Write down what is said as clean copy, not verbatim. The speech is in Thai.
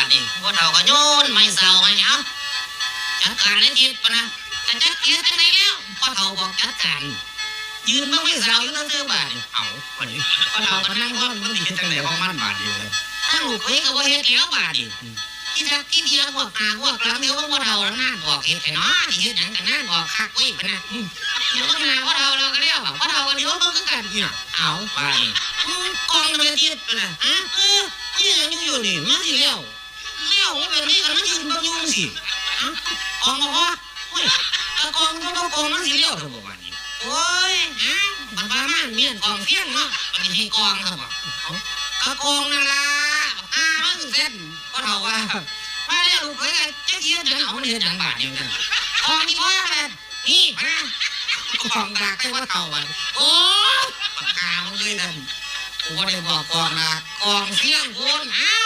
ดนี่พ่อเฒ่าก็โยนไม่เศร้าไงเนาะจัดการได้ทิศปะนะแต่จัดเกียร์จังไหนแล้วพ่อเฒ่าบอกจัดการยืนมาไม่เศร้าอยู่นั่นเท่าบาดเอาวันนี้พ่อเฒ่าก็นั่งก้อนมันดีจังไหนของมันบาดอยู่เลยถ้าลูกเคยก็ว่าเฮ็ดแล้วบาดนี่ที่ทักที่เดียวพวกนางพวกกลางเดียวพ่อเฒ่าแล้วนั่นบอกเฮ็ดเนาะที่เฮ็ดหยังกันนั่นบอกคักไว้ปะนะเดี๋ยวนาพ่อเฒ่าเราก็แล้วพ่อเฒ่าก็เดี๋ยวมันก็กันเนี่ยเอาบาดนี่กองเลยทิศปะนะนี่ยังอยู่นี่มาสิแล้วแบบนี้กันมันยืนบางยุ่งสิกองบอกว่าโอ้ยกองมันสิแล้วสมบัตินี้โอ้ยมันว่ามันเมียนกองเพี้ยนเนาะมันให้กองครับกองนั่นล่ะมันเส้นก็เท่าว่ามาแล้วลูกเอ้ยจะเทียนเอาเทียนหนังบาดอยู่กันกองนี่ว่าแบบนี่มากองดักได้ว่าเท่าวันโอ้ปากกามันเลยนั่นกูว่าได้บอกกองนะกองเพี้ยนคนเอา